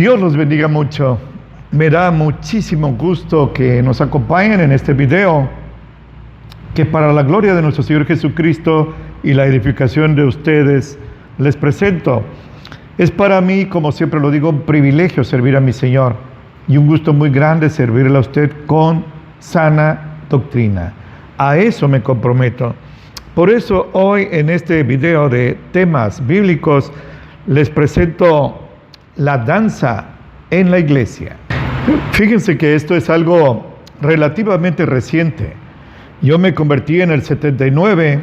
Dios los bendiga mucho. Me da muchísimo gusto que nos acompañen en este video, que para la gloria de nuestro Señor Jesucristo y la edificación de ustedes les presento. Es para mí, como siempre lo digo, un privilegio servir a mi Señor y un gusto muy grande servirle a usted con sana doctrina. A eso me comprometo. Por eso hoy en este video de temas bíblicos les presento la danza en la iglesia. Fíjense que esto es algo relativamente reciente. Yo me convertí en el 79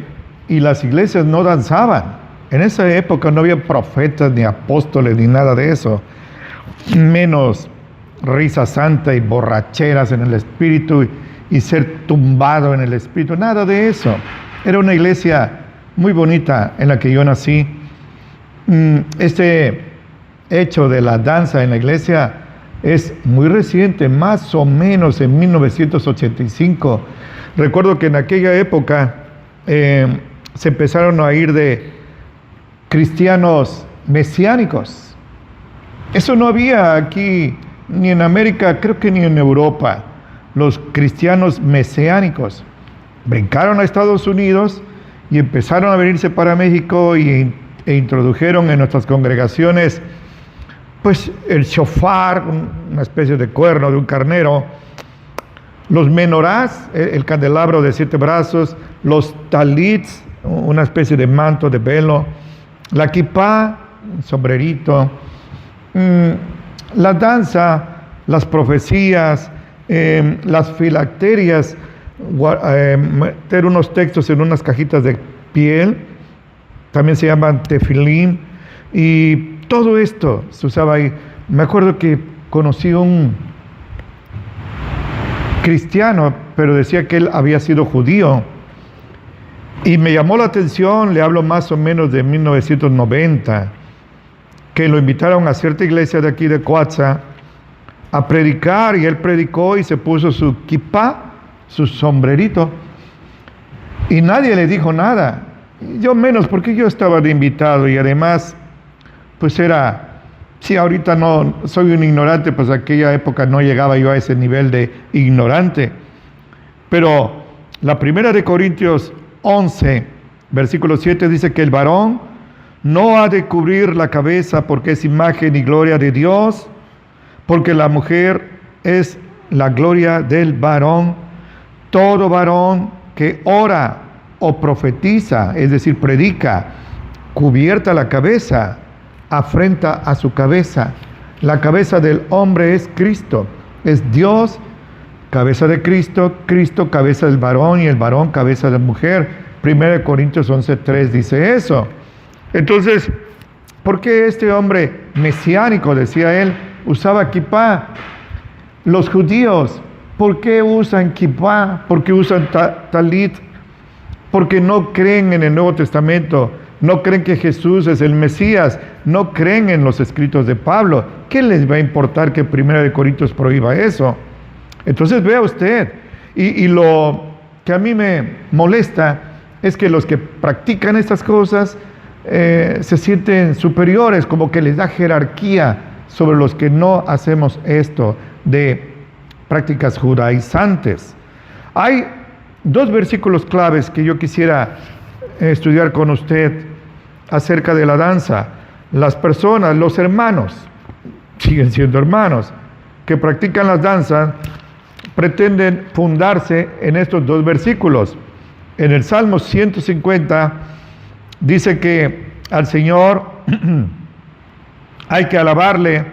y las iglesias no danzaban. En esa época no había profetas ni apóstoles ni nada de eso. Menos risa santa y borracheras en el espíritu y ser tumbado en el espíritu. Nada de eso. Era una iglesia muy bonita en la que yo nací. Este hecho de la danza en la iglesia es muy reciente, más o menos en 1985. Recuerdo que en aquella época se empezaron a ir de cristianos mesiánicos. Eso no había aquí, ni en América, creo que ni en Europa. Los cristianos mesiánicos brincaron a Estados Unidos y empezaron a venirse para México e introdujeron en nuestras congregaciones pues el shofar, una especie de cuerno de un carnero, los menorás, el candelabro de 7 brazos, los talits, una especie de manto de velo, la kipá, un sombrerito, la danza, las profecías, las filacterias, meter unos textos en unas cajitas de piel, también se llaman tefilín, y todo esto se usaba ahí. Me acuerdo que conocí un cristiano, pero decía que él había sido judío, y me llamó la atención. Le hablo más o menos de 1990, que lo invitaron a cierta iglesia de aquí de Coatza a predicar, y él predicó y se puso su kipá, su sombrerito, y nadie le dijo nada, yo menos, porque yo estaba de invitado, y además pues era, si ahorita no soy un ignorante, pues aquella época no llegaba yo a ese nivel de ignorante. Pero la primera de Corintios 11, versículo 7 dice que el varón no ha de cubrir la cabeza porque es imagen y gloria de Dios, porque la mujer es la gloria del varón. Todo varón que ora o profetiza, es decir, predica, cubierta la cabeza, afrenta a su cabeza. La cabeza del hombre es Cristo, es Dios, cabeza de Cristo, Cristo cabeza del varón, y el varón cabeza de la mujer. 1 Corintios 11:3 dice eso. Entonces, ¿por qué este hombre mesiánico, decía él, usaba kipá? Los judíos, ¿por qué usan kipá? ¿Por qué usan talit? Porque no creen en el Nuevo Testamento, no creen que Jesús es el Mesías, no creen en los escritos de Pablo. ¿Qué les va a importar que 1 Corintios prohíba eso? Entonces vea usted, y lo que a mí me molesta es que los que practican estas cosas se sienten superiores, como que les da jerarquía sobre los que no hacemos esto de prácticas judaizantes. Hay 2 versículos claves que yo quisiera estudiar con usted acerca de la danza. Las personas, los hermanos, siguen siendo hermanos, que practican las danzas, pretenden fundarse en estos 2 versículos. En el Salmo 150 dice que al Señor hay que alabarle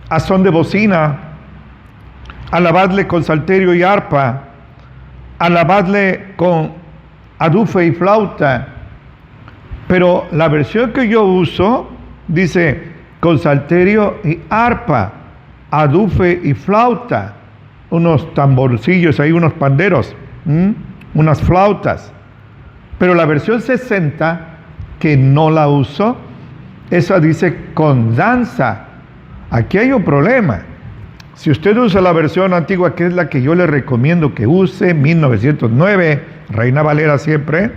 a son de bocina, alabarle con salterio y arpa, alabarle con adufe y flauta. Pero la versión que yo uso dice con salterio y arpa, adufe y flauta, unos tamborcillos ahí, unos panderos, unas flautas. Pero la versión 60, que no la uso, esa dice con danza. Aquí hay un problema. Si usted usa la versión antigua, que es la que yo le recomiendo que use, 1909, Reina Valera siempre,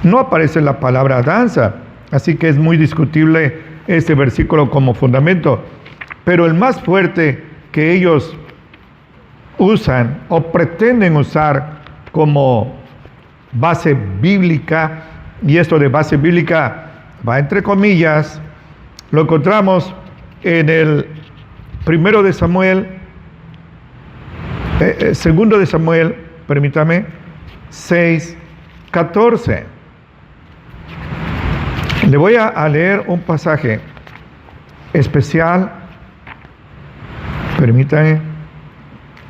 no aparece la palabra danza. Así que es muy discutible este versículo como fundamento, pero el más fuerte que ellos usan o pretenden usar como base bíblica, y esto de base bíblica va entre comillas, lo encontramos en el segundo de Samuel, permítame, 6:14. Le voy a leer un pasaje especial, permítame,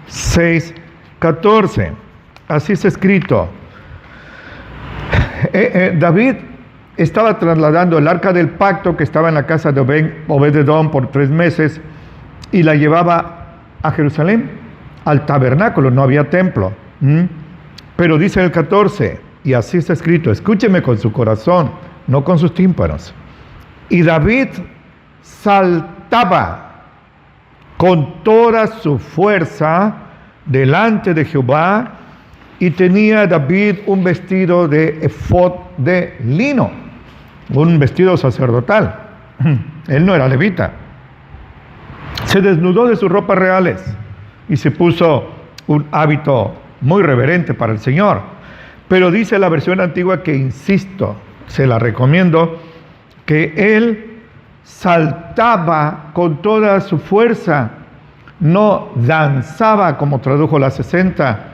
6:14. Así está escrito. David estaba trasladando el arca del pacto que estaba en la casa de Obed-edom por 3 meses y la llevaba a Jerusalén, al tabernáculo. No había templo. Pero dice el 14, y así está escrito, escúcheme con su corazón, no con sus tímpanos. Y David saltaba con toda su fuerza delante de Jehová, y tenía David un vestido de efod de lino, un vestido sacerdotal. Él no era levita. Se desnudó de sus ropas reales y se puso un hábito muy reverente para el Señor. Pero dice la versión antigua que, insisto, se la recomiendo, que él saltaba con toda su fuerza, no danzaba como tradujo la 60.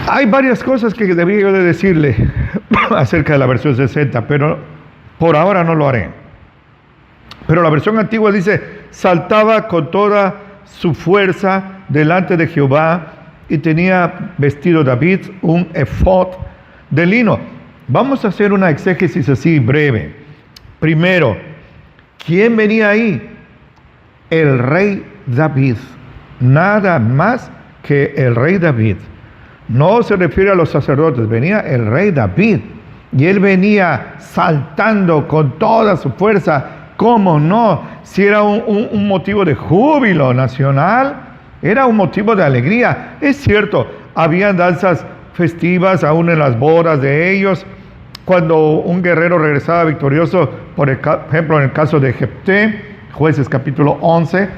Hay varias cosas que debería yo de decirle acerca de la versión 60, pero por ahora no lo haré. Pero la versión antigua dice, saltaba con toda su fuerza delante de Jehová, y tenía vestido David un efod de lino. Vamos a hacer una exégesis así breve. Primero, ¿quién venía ahí? El rey David. Nada más que el rey David. No se refiere a los sacerdotes, venía el rey David. Y él venía saltando con toda su fuerza. ¿Cómo no? Si era un motivo de júbilo nacional, era un motivo de alegría. Es cierto, habían danzas festivas aún en las bodas de ellos. Cuando un guerrero regresaba victorioso, por ejemplo en el caso de Jefté, Jueces capítulo 11,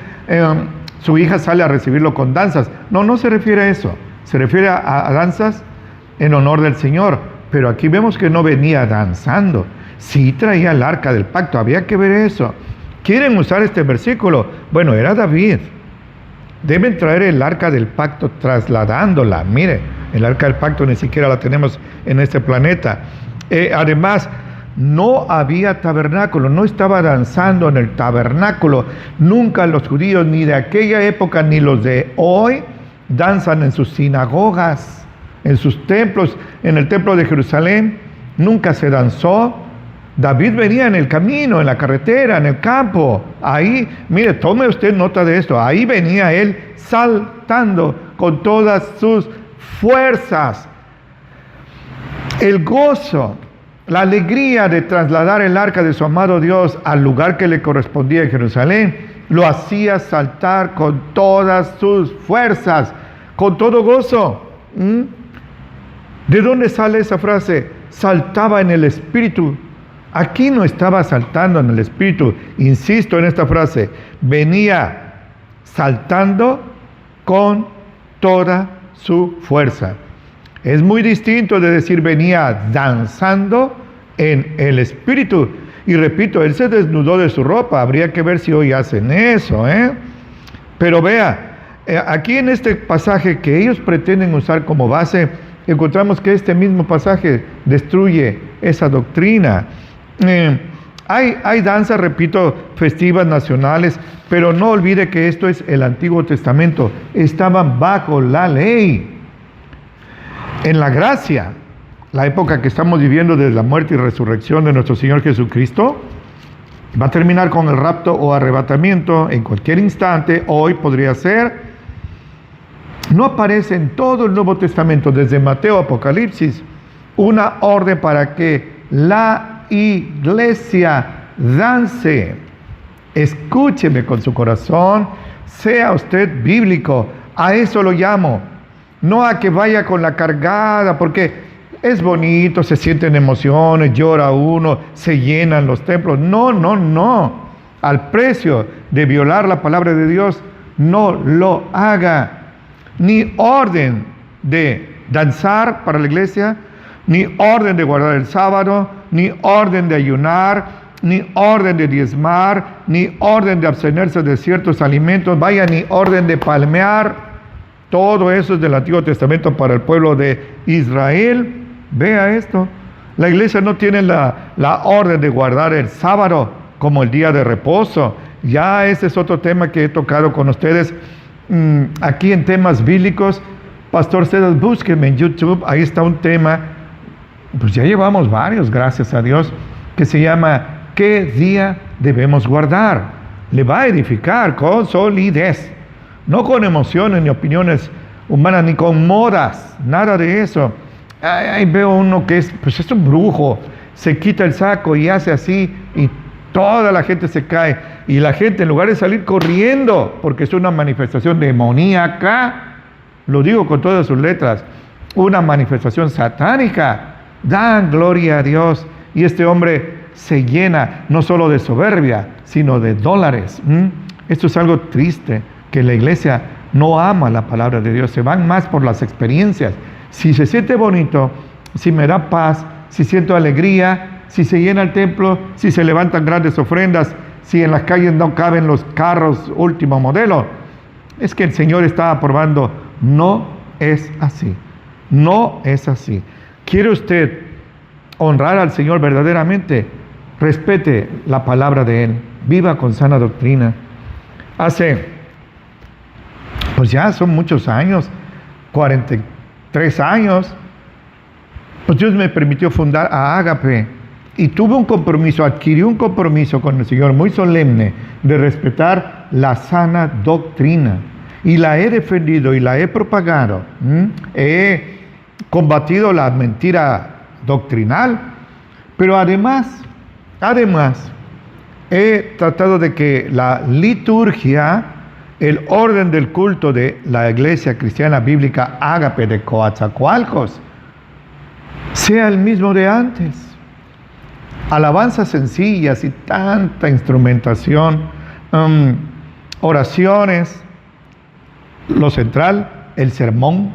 su hija sale a recibirlo con danzas. No se refiere a eso. Se refiere a danzas en honor del Señor. Pero aquí vemos que no venía danzando. Sí traía el arca del pacto. Había que ver eso. ¿Quieren usar este versículo? Bueno, era David. Deben traer el arca del pacto trasladándola. Mire, el arca del pacto ni siquiera la tenemos en este planeta. Además, no había tabernáculo. No estaba danzando en el tabernáculo. Nunca los judíos, ni de aquella época, ni los de hoy, danzan en sus sinagogas, en sus templos. En el templo de Jerusalén nunca se danzó. David venía en el camino, en la carretera, en el campo. Ahí, mire, tome usted nota de esto. Ahí venía él saltando con todas sus fuerzas. El gozo, la alegría de trasladar el arca de su amado Dios al lugar que le correspondía en Jerusalén, lo hacía saltar con todas sus fuerzas, con todo gozo. ¿De dónde sale esa frase? Saltaba en el espíritu. Aquí no estaba saltando en el espíritu. Insisto en esta frase. Venía saltando con toda su fuerza. Es muy distinto de decir venía danzando en el espíritu. Y repito, él se desnudó de su ropa. Habría que ver si hoy hacen eso, Pero vea, aquí en este pasaje que ellos pretenden usar como base, encontramos que este mismo pasaje destruye esa doctrina. Hay danzas, repito, festivas nacionales, pero no olvide que esto es el Antiguo Testamento. Estaban bajo la ley. En la gracia, la época que estamos viviendo desde la muerte y resurrección de nuestro Señor Jesucristo, va a terminar con el rapto o arrebatamiento en cualquier instante. Hoy podría ser. No aparece en todo el Nuevo Testamento, desde Mateo a Apocalipsis, una orden para que la iglesia dance. Escúcheme con su corazón, sea usted bíblico. A eso lo llamo. No a que vaya con la cargada, porque Es bonito, se sienten emociones, llora uno, se llenan los templos. No, no, no. Al precio de violar la palabra de Dios, no lo haga. Ni orden de danzar para la iglesia, ni orden de guardar el sábado, ni orden de ayunar, ni orden de diezmar, ni orden de abstenerse de ciertos alimentos, vaya, ni orden de palmear. Todo eso es del Antiguo Testamento para el pueblo de Israel. Vea esto. La iglesia no tiene la orden de guardar el sábado como el día de reposo. Ya ese es otro tema que he tocado con ustedes aquí en temas bíblicos. Pastor César, búsquenme en YouTube, ahí está un tema, pues ya llevamos varios, gracias a Dios, que se llama ¿qué día debemos guardar? Le va a edificar con solidez, no con emociones ni opiniones humanas, ni con modas, nada de eso. Ahí veo uno que es un brujo, se quita el saco y hace así, y toda la gente se cae, y la gente en lugar de salir corriendo, porque es una manifestación demoníaca, lo digo con todas sus letras, una manifestación satánica, dan gloria a Dios, y este hombre se llena no solo de soberbia, sino de dólares. Esto es algo triste, que la iglesia no ama la palabra de Dios, se van más por las experiencias. Si se siente bonito, si me da paz, si siento alegría, si se llena el templo, si se levantan grandes ofrendas, si en las calles no caben los carros último modelo, es que el Señor está aprobando. No es así, no es así. ¿Quiere usted honrar al Señor verdaderamente? Respete la palabra de Él, viva con sana doctrina. Pues ya son muchos años, 43 años, pues Dios me permitió fundar a Ágape y tuve un compromiso, adquirí un compromiso con el Señor muy solemne de respetar la sana doctrina. Y la he defendido y la he propagado. He combatido la mentira doctrinal, pero además, he tratado de que la liturgia, el orden del culto de la iglesia cristiana bíblica Ágape de Coatzacoalcos, sea el mismo de antes. Alabanzas sencillas y tanta instrumentación, oraciones, lo central, el sermón,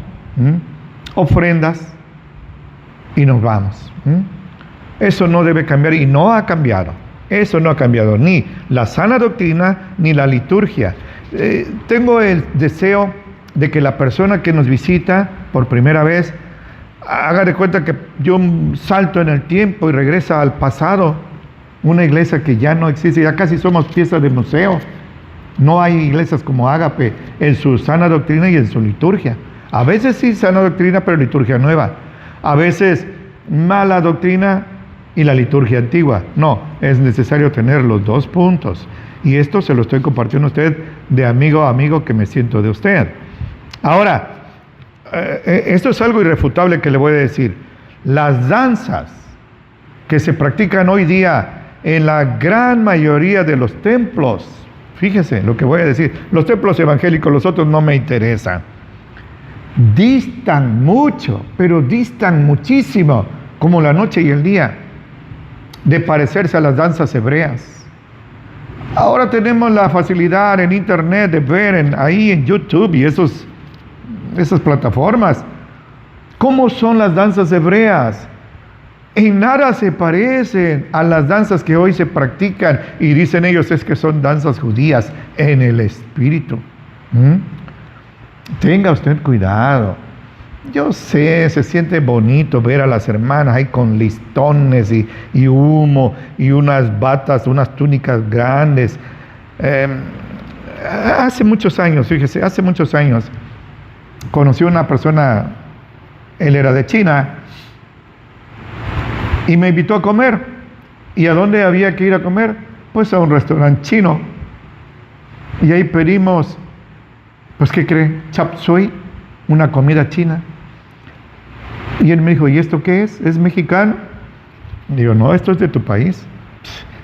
ofrendas, y nos vamos. Eso no debe cambiar y no ha cambiado. Eso no ha cambiado, ni la sana doctrina, ni la liturgia. Tengo el deseo de que la persona que nos visita por primera vez haga de cuenta que dio un salto en el tiempo y regresa al pasado. Una iglesia que ya no existe, ya casi somos piezas de museo. No hay iglesias como Ágape en su sana doctrina y en su liturgia. A veces sí sana doctrina, pero liturgia nueva. A veces mala doctrina y la liturgia antigua. No, es necesario tener los dos puntos. Y esto se lo estoy compartiendo a usted de amigo a amigo que me siento de usted. Ahora, esto es algo irrefutable que le voy a decir. Las danzas que se practican hoy día en la gran mayoría de los templos, fíjese lo que voy a decir, los templos evangélicos, los otros no me interesan, distan mucho, pero distan muchísimo, como la noche y el día, de parecerse a las danzas hebreas. Ahora tenemos la facilidad en internet de ver ahí en YouTube y esas plataformas cómo son las danzas hebreas. En nada se parecen a las danzas que hoy se practican y dicen ellos es que son danzas judías en el espíritu. Tenga usted cuidado. Yo sé, se siente bonito ver a las hermanas ahí con listones y humo y unas batas, unas túnicas grandes. Hace muchos años, fíjese, hace muchos años conocí a una persona, él era de China, y me invitó a comer. ¿Y a dónde había que ir a comer? Pues a un restaurante chino. Y ahí pedimos, pues ¿qué cree? Chop suey, una comida china. Y él me dijo, ¿y esto qué es? ¿Es mexicano? Digo, no, esto es de tu país.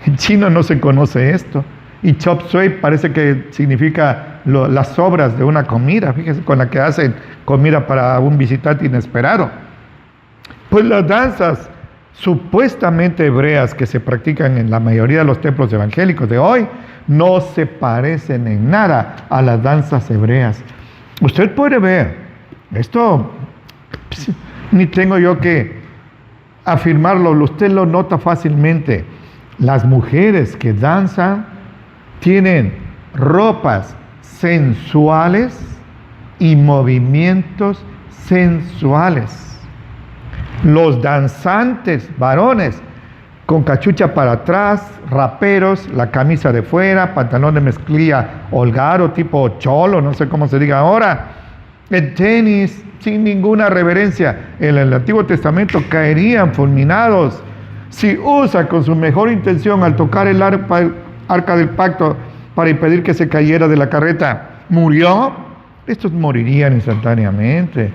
En China no se conoce esto. Y chop suey parece que significa las sobras de una comida, fíjese, con la que hacen comida para un visitante inesperado. Pues las danzas supuestamente hebreas que se practican en la mayoría de los templos evangélicos de hoy no se parecen en nada a las danzas hebreas. Usted puede ver, esto ni tengo yo que afirmarlo, usted lo nota fácilmente. Las mujeres que danzan tienen ropas sensuales y movimientos sensuales. Los danzantes varones con cachucha para atrás, raperos, la camisa de fuera, pantalón de mezclilla holgado, tipo cholo, no sé cómo se diga ahora, el tenis, sin ninguna reverencia. En el Antiguo Testamento caerían fulminados si usa con su mejor intención al tocar el arca del pacto para impedir que se cayera de la carreta. ¿Murió? Estos morirían instantáneamente.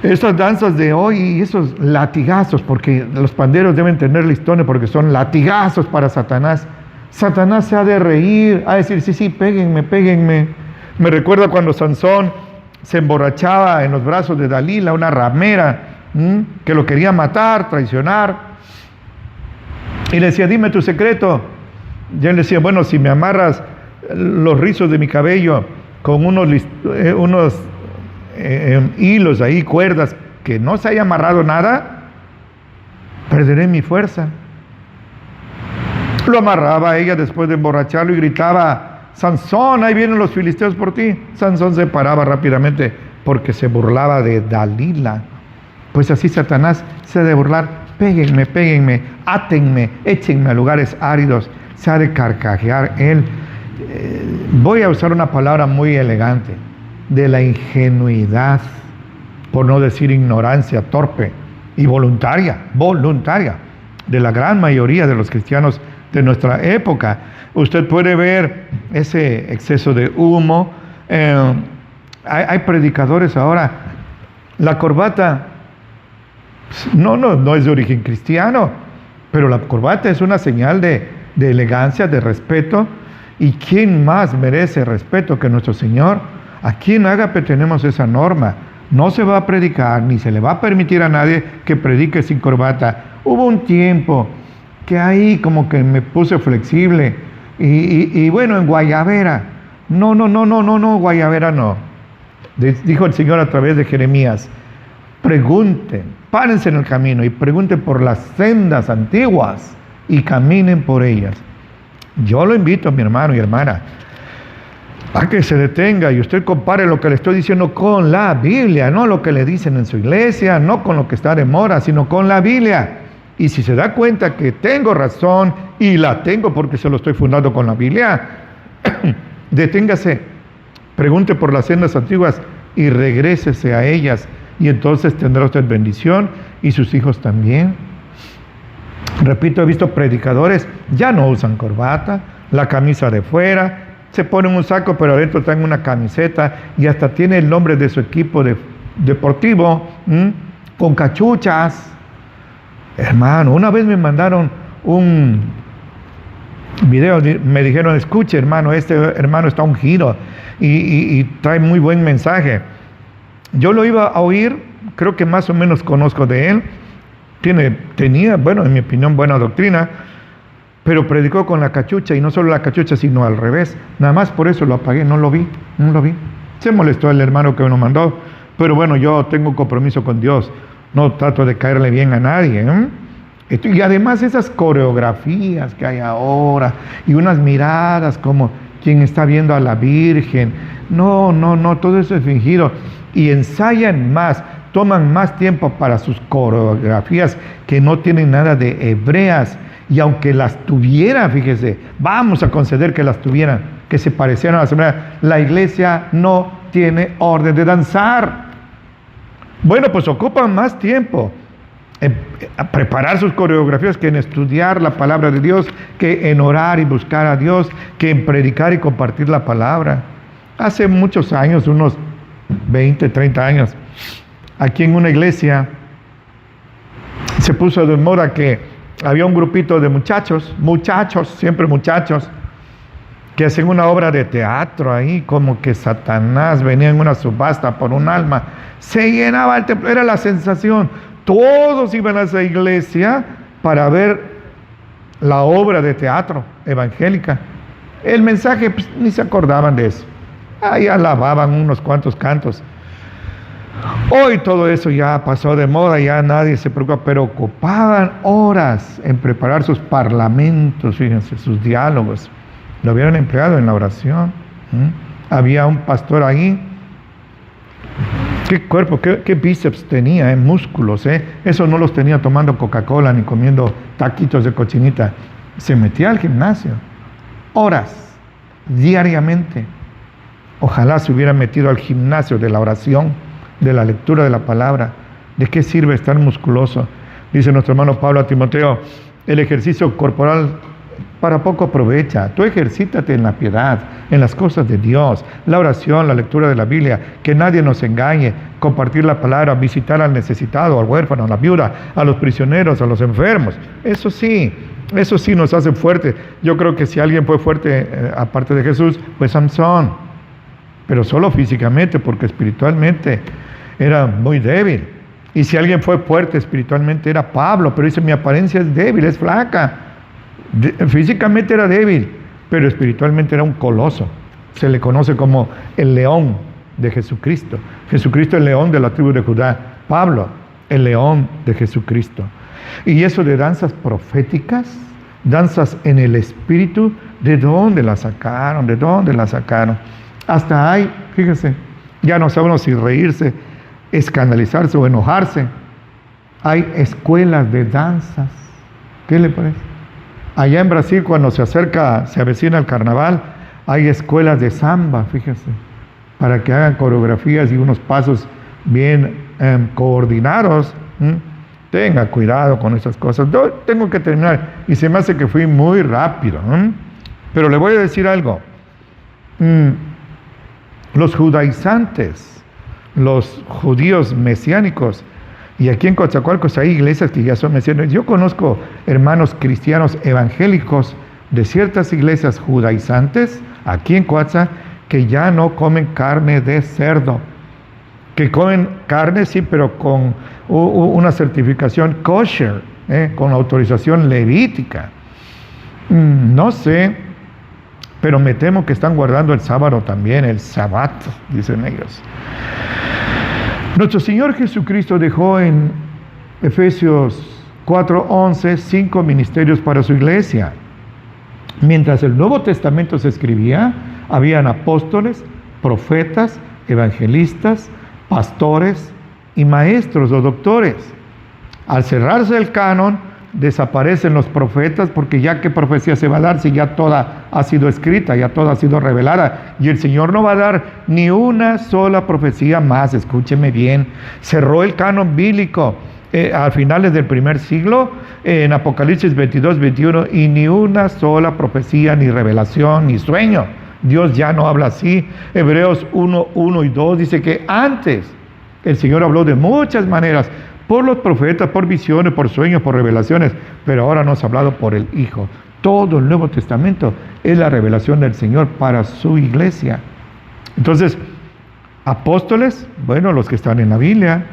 Estas danzas de hoy y esos latigazos, porque los panderos deben tener listones porque son latigazos para Satanás. Satanás se ha de reír, ha de decir, sí, péguenme, péguenme. Me recuerda cuando Sansón se emborrachaba en los brazos de Dalila, una ramera, que lo quería matar, traicionar. Y le decía, dime tu secreto. Y él decía, bueno, si me amarras los rizos de mi cabello con unos hilos ahí, cuerdas, que no se haya amarrado nada, perderé mi fuerza. Lo amarraba a ella después de emborracharlo y gritaba, Sansón, ahí vienen los filisteos por ti. Sansón se paraba rápidamente porque se burlaba de Dalila. Pues así Satanás se ha de burlar, péguenme, péguenme, átenme, échenme a lugares áridos. Se ha de carcajear él. Voy a usar una palabra muy elegante, de la ingenuidad, por no decir ignorancia torpe y voluntaria, de la gran mayoría de los cristianos de nuestra época. Usted puede ver ese exceso de humo. Hay predicadores ahora. La corbata no es de origen cristiano, pero la corbata es una señal de elegancia, de respeto. ¿Y quién más merece respeto que nuestro Señor? Aquí en Ágape tenemos esa norma. No se va a predicar, ni se le va a permitir a nadie que predique sin corbata. Hubo un tiempo que ahí como que me puse flexible. Y bueno, en Guayabera. No, Guayabera no. Dijo el Señor a través de Jeremías. Pregunten, párense en el camino y pregunten por las sendas antiguas y caminen por ellas. Yo lo invito, mi hermano y hermana, a que se detenga y usted compare lo que le estoy diciendo con la Biblia, no lo que le dicen en su iglesia, no con lo que está de moda, sino con la Biblia. Y si se da cuenta que tengo razón, y la tengo porque se lo estoy fundando con la Biblia, deténgase, pregunte por las sendas antiguas y regrésese a ellas, y entonces tendrá usted bendición y sus hijos también. Repito, he visto predicadores, ya no usan corbata, la camisa de fuera, se ponen un saco pero adentro traen una camiseta y hasta tiene el nombre de su equipo deportivo, con cachuchas. Hermano, una vez me mandaron un video, me dijeron, escuche hermano, este hermano está ungido y trae muy buen mensaje. Yo lo iba a oír, creo que más o menos conozco de él, tenía, bueno, en mi opinión, buena doctrina, pero predicó con la cachucha, y no solo la cachucha, sino al revés. Nada más por eso lo apagué, no lo vi. Se molestó el hermano que me lo mandó, pero bueno, yo tengo un compromiso con Dios, no trato de caerle bien a nadie, Y además esas coreografías que hay ahora, y unas miradas como quien está viendo a la Virgen, no, todo eso es fingido, y ensayan más, toman más tiempo para sus coreografías que no tienen nada de hebreas, y aunque las tuvieran, fíjese, vamos a conceder que las tuvieran, que se parecieran a las hebreas, la iglesia no tiene orden de danzar. Bueno, pues ocupan más tiempo en preparar sus coreografías que en estudiar la palabra de Dios, que en orar y buscar a Dios, que en predicar y compartir la palabra. Hace muchos años, unos 20, 30 años, aquí en una iglesia se puso de moda que había un grupito de muchachos, siempre muchachos, que hacían una obra de teatro ahí, como que Satanás venía en una subasta por un alma, se llenaba el templo, era la sensación, Todos iban a esa iglesia para ver la obra de teatro evangélica. El mensaje, pues, ni se acordaban de eso. Ahí alababan unos cuantos cantos. Hoy todo eso ya pasó de moda, ya nadie se preocupa, pero ocupaban horas en preparar sus parlamentos, fíjense, sus diálogos. Lo habían empleado en la oración. Había un pastor ahí. Qué cuerpo, qué bíceps tenía, músculos, Eso no los tenía tomando Coca-Cola ni comiendo taquitos de cochinita. Se metía al gimnasio. Horas, diariamente. Ojalá se hubiera metido al gimnasio de la oración, de la lectura de la palabra. ¿De qué sirve estar musculoso? Dice nuestro hermano Pablo a Timoteo, el ejercicio corporal para poco aprovecha. Tú ejercítate en la piedad, en las cosas de Dios, la oración, la lectura de la Biblia, que nadie nos engañe, compartir la palabra, visitar al necesitado, al huérfano, a la viuda, a los prisioneros, a los enfermos. Eso sí nos hace fuertes. Yo creo que si alguien fue fuerte, aparte de Jesús, fue Samson, pero solo físicamente, porque espiritualmente era muy débil. Y si alguien fue fuerte espiritualmente, era Pablo, pero dice, mi apariencia es débil, es flaca. Físicamente era débil, pero espiritualmente era un coloso. Se le conoce como el león de Jesucristo. Jesucristo el león de la tribu de Judá. Pablo, el león de Jesucristo. Y eso de danzas proféticas, danzas en el espíritu, ¿de dónde las sacaron? ¿De dónde las sacaron? Hasta hay, fíjese, ya no saben si reírse, escandalizarse o enojarse. Hay escuelas de danzas. ¿Qué le parece? Allá en Brasil, cuando se avecina el carnaval, hay escuelas de samba, fíjese, para que hagan coreografías y unos pasos bien coordinados. Tenga cuidado con esas cosas. Yo tengo que terminar, y se me hace que fui muy rápido. Pero le voy a decir algo. Los judaizantes, los judíos mesiánicos, y aquí en Coatzacoalcos hay iglesias que ya son mesiánicas. Yo conozco hermanos cristianos evangélicos de ciertas iglesias judaizantes, aquí en Coatza, que ya no comen carne de cerdo. Que comen carne, sí, pero con una certificación kosher, con autorización levítica. No sé, pero me temo que están guardando el sábado también, el sabbat, dicen ellos. Nuestro Señor Jesucristo dejó en Efesios 4:11 5 ministerios para su iglesia. Mientras el Nuevo Testamento se escribía, habían apóstoles, profetas, evangelistas, pastores y maestros o doctores. Al cerrarse el canon, desaparecen los profetas, porque ya qué profecía se va a dar si ya toda ha sido escrita, ya toda ha sido revelada, y el Señor no va a dar ni una sola profecía más. Escúcheme bien, cerró el canon bíblico a finales del primer siglo, en Apocalipsis 22-21, y ni una sola profecía, ni revelación, ni sueño. Dios ya no habla así. Hebreos 1:1 y 2 dice que antes el Señor habló de muchas maneras, por los profetas, por visiones, por sueños, por revelaciones, pero ahora nos ha hablado por el Hijo. Todo el Nuevo Testamento es la revelación del Señor para su iglesia. Entonces, apóstoles, bueno, los que están en la Biblia.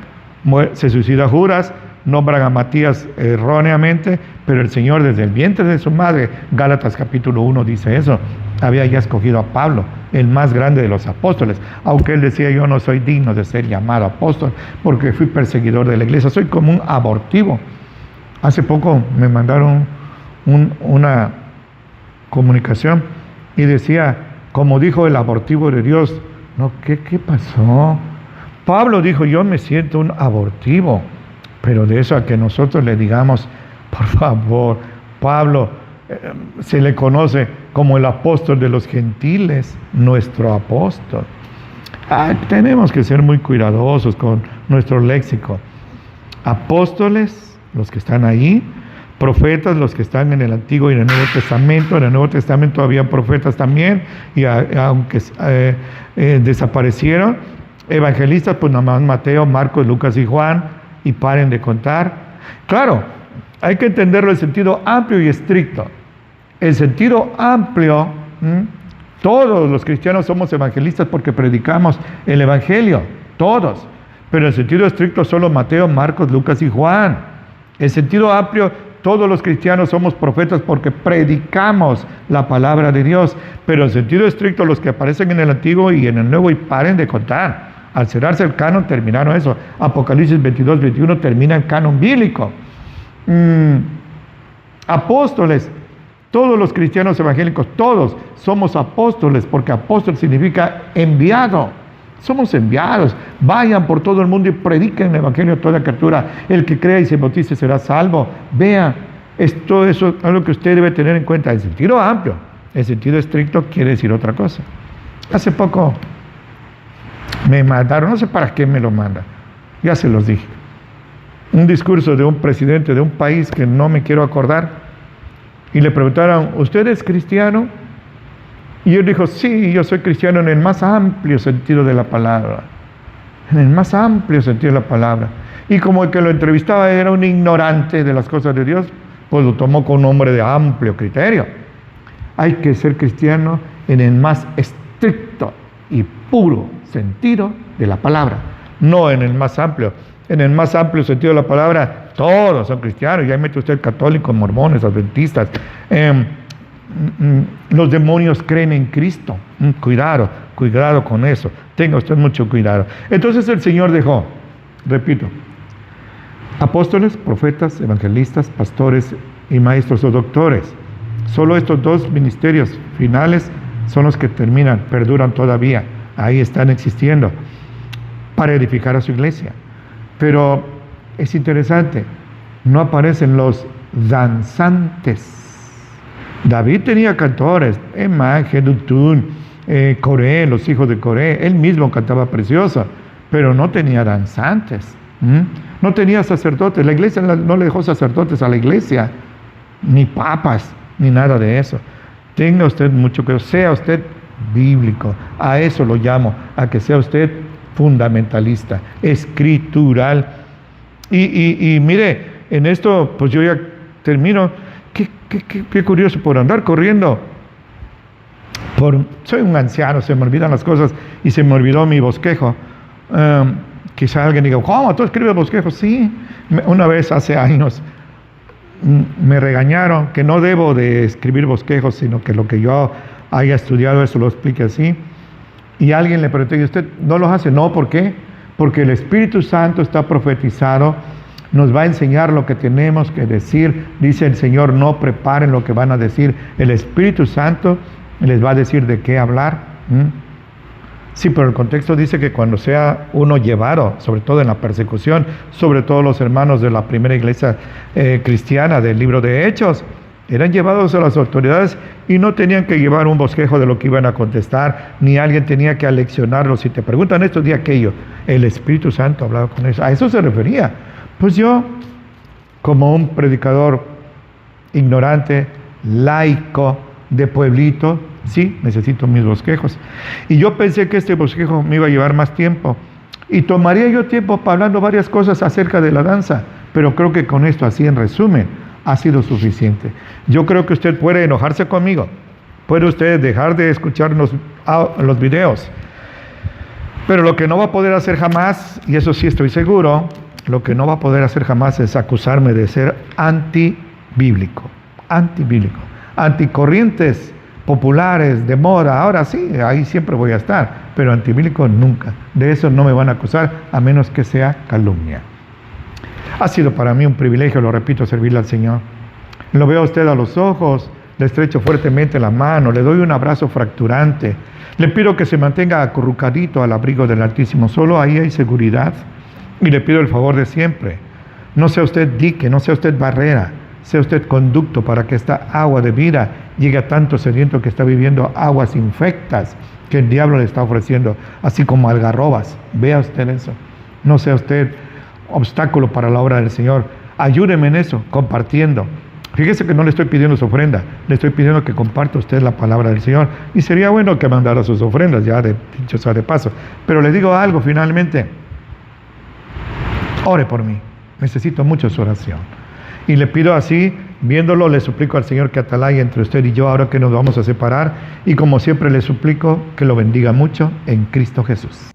Se suicida Judas, nombran a Matías erróneamente, pero el Señor desde el vientre de su madre, Gálatas capítulo 1 dice eso, había ya escogido a Pablo, el más grande de los apóstoles, aunque él decía, yo no soy digno de ser llamado apóstol, porque fui perseguidor de la iglesia, soy como un abortivo. Hace poco me mandaron una comunicación y decía, como dijo el abortivo de Dios. No, ¿qué pasó? Pablo dijo, yo me siento un abortivo, pero de eso a que nosotros le digamos, por favor, Pablo se le conoce como el apóstol de los gentiles, nuestro apóstol. Tenemos que ser muy cuidadosos con nuestro léxico. Apóstoles, los que están ahí, profetas, los que están en el Antiguo y en el Nuevo Testamento. En el Nuevo Testamento había profetas también, y aunque desaparecieron. Evangelistas, pues nada más Mateo, Marcos, Lucas y Juan, y paren de contar. Claro, hay que entenderlo en sentido amplio y estricto. El sentido amplio, todos los cristianos somos evangelistas porque predicamos el Evangelio, todos. pero en sentido estricto solo Mateo, Marcos, Lucas y Juan. En sentido amplio, todos los cristianos somos profetas porque predicamos la palabra de Dios, pero en sentido estricto los que aparecen en el Antiguo y en el Nuevo, y paren de contar. Al cerrarse el canon terminaron eso. Apocalipsis 22, 21 termina el canon bíblico. Apóstoles, todos los cristianos evangélicos, todos somos apóstoles, porque apóstol significa enviado. Somos enviados. Vayan por todo el mundo y prediquen el evangelio a toda criatura. El que crea y se bautice será salvo. Vea, todo eso es algo que usted debe tener en cuenta en sentido amplio. En sentido estricto quiere decir otra cosa. Hace poco me mandaron, no sé para qué me lo mandan, ya se los dije, un discurso de un presidente de un país que no me quiero acordar, y le preguntaron, ¿usted es cristiano? Y él dijo, sí, yo soy cristiano en el más amplio sentido de la palabra, en el más amplio sentido de la palabra. Y como el que lo entrevistaba era un ignorante de las cosas de Dios, pues lo tomó con un hombre de amplio criterio. Hay que ser cristiano en el más estricto y puro sentido de la palabra, no en el más amplio. En el más amplio sentido de la palabra, todos son cristianos. Ya mete usted católicos, mormones, adventistas. Los demonios creen en Cristo. Cuidado con eso. Tenga usted mucho cuidado. Entonces el Señor dejó, repito, apóstoles, profetas, evangelistas, pastores y maestros o doctores. Solo estos dos ministerios finales son los que terminan, perduran todavía. Ahí están existiendo para edificar a su iglesia. Pero es interesante, no aparecen los danzantes. David tenía cantores, Emán, Jedutún, Coré, los hijos de Coré. Él mismo cantaba precioso, pero no tenía danzantes. No tenía sacerdotes. La iglesia no le dejó sacerdotes a la iglesia, ni papas, ni nada de eso. Tenga usted mucho cuidado, sea usted bíblico, a eso lo llamo, a que sea usted fundamentalista, escritural. Y mire, en esto, pues yo ya termino. Qué curioso, por andar corriendo. Soy un anciano, se me olvidan las cosas y se me olvidó mi bosquejo. Quizá alguien diga, ¿cómo tú escribes bosquejos? Sí, una vez hace años me regañaron que no debo de escribir bosquejos, sino que lo que yo haya estudiado eso lo explique así. Y alguien le preguntó, ¿y usted no los hace? No, ¿por qué? Porque el Espíritu Santo está profetizado, nos va a enseñar lo que tenemos que decir. Dice el Señor, no preparen lo que van a decir. El Espíritu Santo les va a decir de qué hablar. Sí, pero el contexto dice que cuando sea uno llevado, sobre todo en la persecución, sobre todo los hermanos de la primera iglesia cristiana del libro de Hechos, eran llevados a las autoridades y no tenían que llevar un bosquejo de lo que iban a contestar, ni alguien tenía que aleccionarlos. Si te preguntan esto, di aquello. El Espíritu Santo hablaba con ellos. A eso se refería. Pues yo, como un predicador ignorante, laico, de pueblito, sí, necesito mis bosquejos. Y yo pensé que este bosquejo me iba a llevar más tiempo. Y tomaría yo tiempo para hablando varias cosas acerca de la danza. Pero creo que con esto, así en resumen, ha sido suficiente. Yo creo que usted puede enojarse conmigo. Puede usted dejar de escuchar los videos. Pero lo que no va a poder hacer jamás, y eso sí estoy seguro, lo que no va a poder hacer jamás es acusarme de ser antibíblico, anticorrientes populares, de moda. Ahora sí, ahí siempre voy a estar, pero antibíblico nunca. De eso no me van a acusar, a menos que sea calumnia. Ha sido para mí un privilegio, lo repito, servirle al Señor. Lo veo a usted a los ojos, le estrecho fuertemente la mano, le doy un abrazo fracturante, le pido que se mantenga acurrucadito al abrigo del Altísimo. Solo ahí hay seguridad. Y le pido el favor de siempre. No sea usted dique, no sea usted barrera, sea usted conducto para que esta agua de vida llegue a tanto sediento que está viviendo aguas infectas que el diablo le está ofreciendo, así como algarrobas. Vea usted eso. No sea usted obstáculo para la obra del Señor. Ayúdeme en eso, compartiendo. Fíjese que no le estoy pidiendo su ofrenda, le estoy pidiendo que comparta usted la palabra del Señor. Y sería bueno que mandara sus ofrendas, ya dicho sea de paso. Pero le digo algo finalmente. Ore por mí, necesito mucho su oración. Y le pido así, viéndolo, le suplico al Señor que atalaya entre usted y yo ahora que nos vamos a separar. Y como siempre le suplico que lo bendiga mucho en Cristo Jesús.